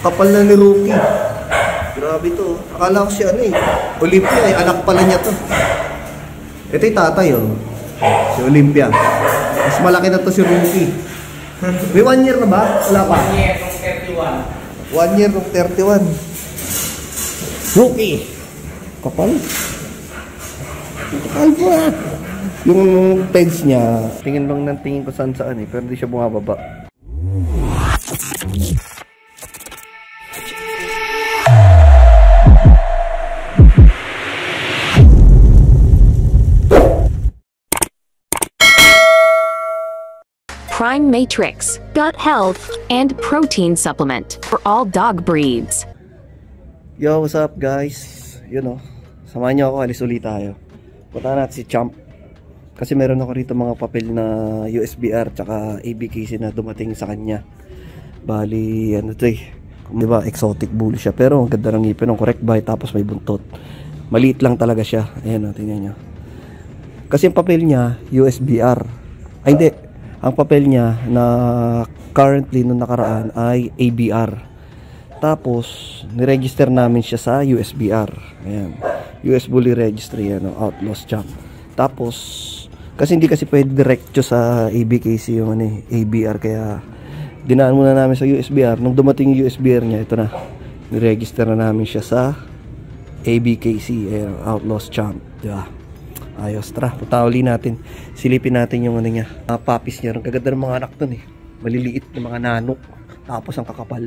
Kapal na ni Rookie. Grabe to. Akala ko si ano eh. Olympia eh. Anak pala niya to. Ito yung tatay oh. Si Olympia. Mas malaki na to si Rookie. May 1 year na ba? Wala pa? 1 year from 31. 1 year from 31. Rookie. Kapal. Kapal pa. Yung peds niya, tingin lang ng tingin ko saan eh. Pero hindi siya bumababa. Prime Matrix, gut health, and protein supplement for all dog breeds. Yo, what's up guys? Yun o, samahan nyo ako, alis ulit tayo. Punta natin si Champ. Kasi meron ako rito mga papel na USBR tsaka ABKC na dumating sa kanya. Bali, ano to eh, diba, exotic bull siya. Pero ang ganda ng ngipin, ang correct bite, tapos may buntot. Maliit lang talaga siya. Ayan o, tingnan nyo. Kasi yung papel niya, USBR. Ay hindi, ang papel niya na currently nung nakaraan ay ABR. Tapos niregister namin siya sa USBR. Ayan, US Bully Registry, ano, Outlaws Champ. Tapos kasi hindi kasi pwede diretso sa ABKC yung ano, ABR, kaya dinaan muna namin sa USBR. Nung dumating yung USBR niya, ito na, niregister na namin siya sa ABKC, ayan, Outlaws Champ, diba? Ayos, tara, punta uli natin. Silipin natin yung ano niya, puppies niya. Ang kaganda ng mga anak dun eh. Maliliit na mga nanok. Tapos ang kakapal.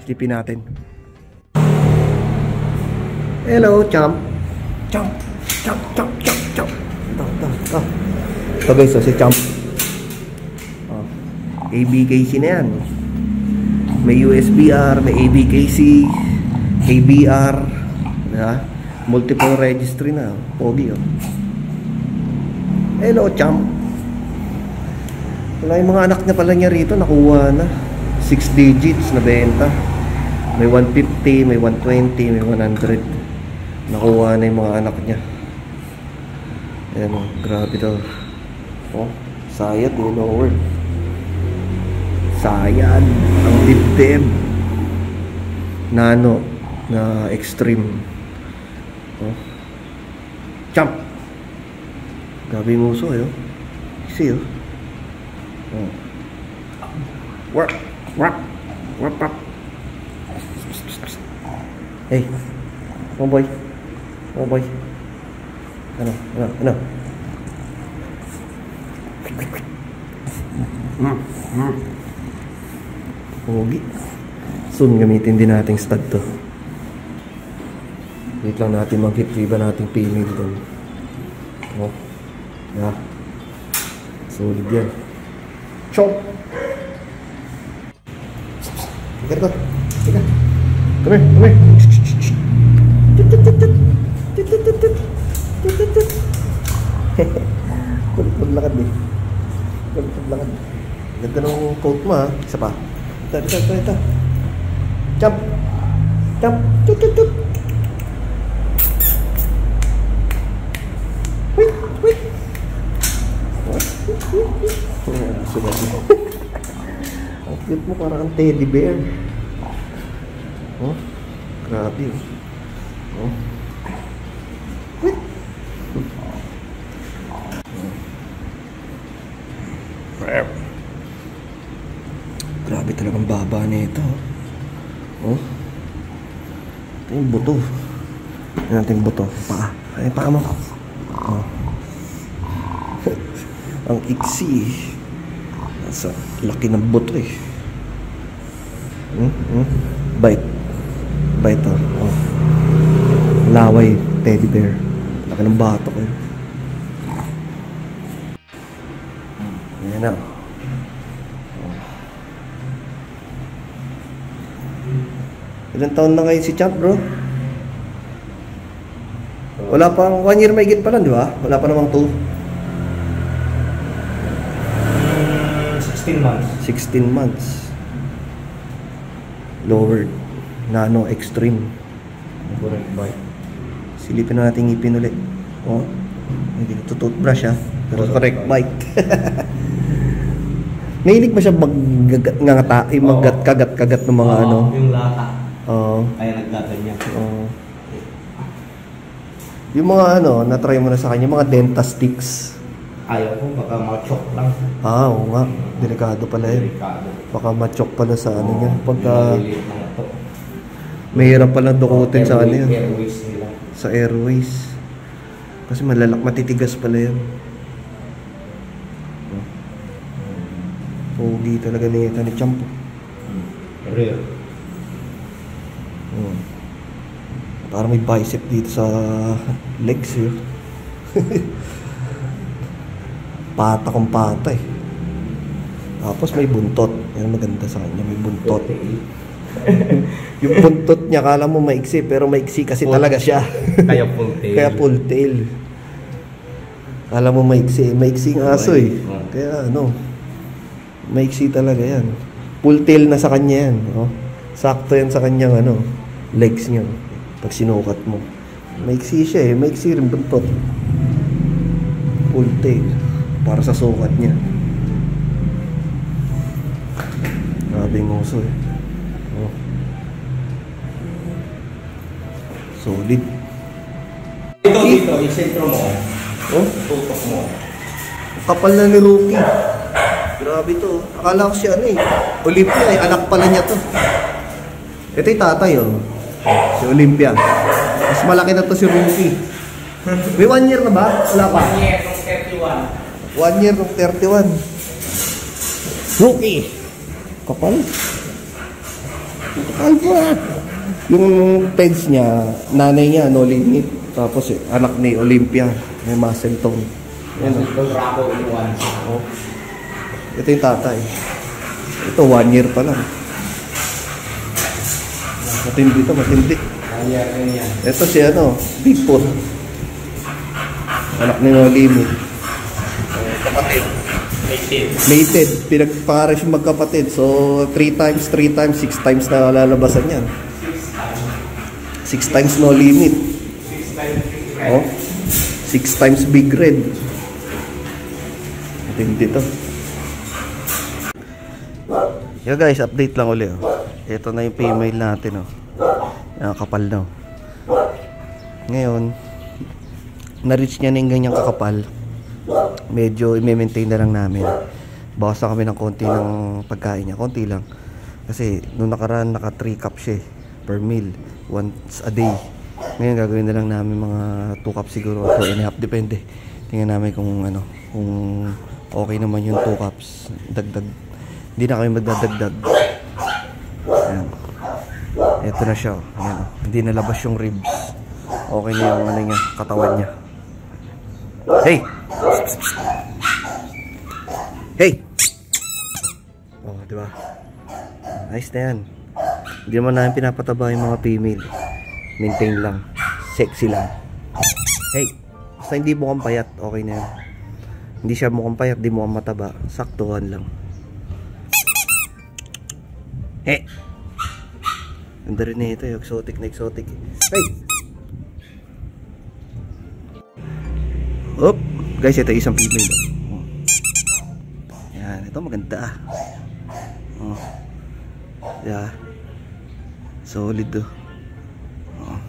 Silipin natin. Hello, Champ. Champ. Champ, champ, champ, champ. Ito guys, so si Champ. ABKC na yan. May USBR, may ABKC, ABR. Multiple registry na. Pogi oh. Hello, Champ. Wala, yung mga anak niya pala niya rito, nakuha na 6 digits na benta. May 150, may 120, may 100. Nakuha na yung mga anak niya. Ayan o, grabe daw. Oh, sayad, you know word. Sayad, ang dibdib. Nano na extreme. Oh. Champ. Grabe yung uso eh, oh. Kasi oh. Oh. Work. Hey. Oh boy. Ano? Pogi. Soon gamitin din nating stud to. Wait lang natin mag-retrieve nating female doon. Oh. Yeah. Solid yan. Chop! Teka. Come here. Kulit maglakad eh. Ganda ng coat mo ha. Isa pa. Ito. Chop! Tut. Wait. Ang cute mo, parang ang teddy bear. Oh, grabe oh. Wait. Grabe talagang baba nito. Oh. Ito yung buto. Ito natin buto. Paa. Ay, paa mo. Oh. Ang iksi. Nasa laki ng buto eh. Bite oh. Laway teddy bear. Laki ng batok eh. Ayan na. Ilang taon na kayo si Champ, bro? Wala pang 1 year may higit pa lang, di ba? Wala pa namang 2. 16 months. Lowered. Nano extreme. Correct bite. Silipin na natin ngipin ulit. Oh. Hindi ito toothbrush ha. Pero correct bite. Mahilig ba siya mag-ngata, kagat-kagat ng mga ano? Yung lata. Oo. Kaya naggaganyan. Oo. Yung mga ano, na-try mo na sa kanya, mga Dentasticks. Ayaw ko, baka ma-choke lang. Oo nga. Delikado pala yun. Delikado. Baka ma-choke pala sa ano niya. Pagka Maliliit na ito. mahirap pala dukutin sa ano yan. Airways nila. Sa airways. Kasi matitigas pala yan. Pogi talaga ni Champ. Real. Parang may bicep dito sa legs eh. Pata kung pata eh. Tapos may buntot. Yan maganda sa kanya, may buntot. Yung buntot niya, kala mo maiksi, pero maiksi kasi talaga siya. Kaya full tail. Kaya full tail. Kala mo maiksi, maiksing aso eh. Kaya ano, maiksi talaga yan. Full tail na sa kanya yan. Oh. Sakto yan sa kanyang ano, legs niya. Pag sinukat mo. Maiksi siya eh, maiksi rin buntot. Full tail. Para sa sukat niya. Grabe yung uso eh. Oh. Solid. Dito, isentro mo. Oh, Tutok mo. kapal na ni Rookie. Grabe to. Akala ko siya ano eh. Olympia eh. Anak pala niya to. Ito yung tatay oh. Si Olympia. Mas malaki na to si Rookie. May 1 year na ba? Wala pa. 1 year from 31. 1 year ng 31. Rookie. Kapal. Kapal pa. Yung peds niya, nanay niya, no limit. Tapos anak ni Olympia, may muscle tone. Yan o. Ito Bravo in 1. Oh. Ito yung tatay. Ito 1 year pa lang. Matindi to, matindi. 1 year rin yan. Ito si ano, Bigfoot. Anak ni no limit. Kapatid. Mated. Pinagpara siya magkapatid. So, 3 times, 6 times na lalabasan yan. 6 times no limit. 6 times big red. Oh, 6 times big red. Matindi to. Yo guys, update lang ulit. Oh. Ito na yung female natin. Oh. Yan, kapal na. Oh. Ngayon, na-reach niya na yung ganyang kakapal. Medyo i-maintain na lang namin. Bawas na kami ng konti ng pagkain niya. Konti lang. Kasi nung nakaraan naka 3 cups siya per meal. Once a day. Ngayon gagawin na lang namin mga 2 cups siguro. 2.5 depende. Tingnan namin kung ano. Kung okay naman yung 2 cups. Dagdag. Hindi na kami magdadagdag. Ayan. Ito na siya. Ayan. Hindi nalabas yung ribs. Okay na yung ano niya, katawan niya. Hey! Hey! Oh, di ba? Nice na yan. Hindi naman namin pinapataba yung mga female. Maintain lang. Sexy lang. Hey! Basta hindi mukhang payat, okay na yan. Hindi siya mukhang payat, di mukhang mataba. Saktuhan lang. Hey! Ganda rin na ito, exotic na exotic. Hey! Op! Guys, ito isang female. Oh. Yan, ito maganda. Oh. Yeah. Solid do. Oh.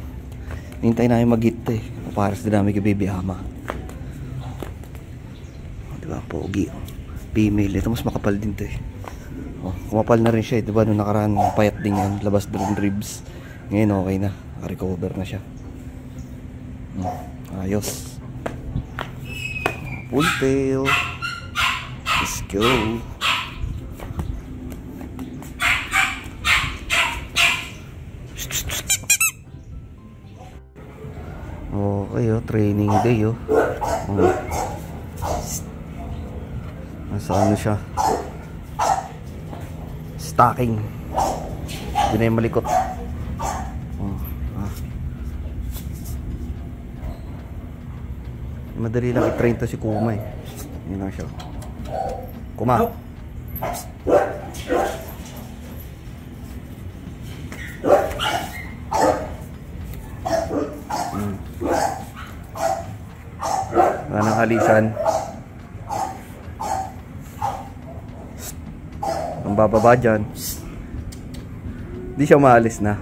Hintay na yung mag-hit eh. Paras din namin kay Baby Ama. Oh, diba? Pogi. Female. Ito mas makapal din to eh. Oh, kumapal na rin siya eh. Diba? Nung nakaraan, payat din yan. Labas din ribs. Ngayon okay na. Recover na siya. Ayos. Full tail. Let's go. Okay oh, training day oh. Nasa ano siya? Stocking. Hindi na yung malikot. Madali lang i-train to si Kuma eh. Yun lang siya. Kuma. Wala nang halisan. Ang bababa dyan. Hindi siya maalis na.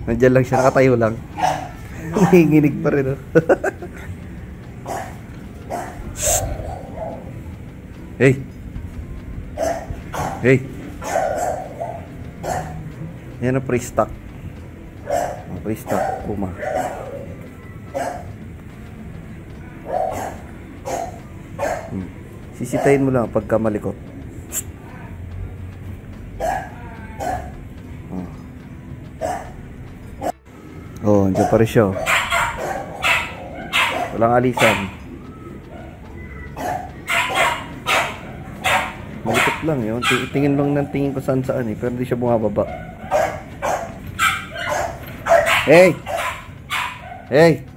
Nandiyan lang siya, nakatayo lang. Nanginginig pa rin. Oh. Hey! Hey! Yan ang pre-stock. Pre-stock Puma. Sisitayin mo lang pagka malikot. Oh, andyan pa rin siya. Walang alisan. Malikot lang yun. Tingin lang ng tingin ko saan eh. Pero hindi siya bumababa. Hey! Hey!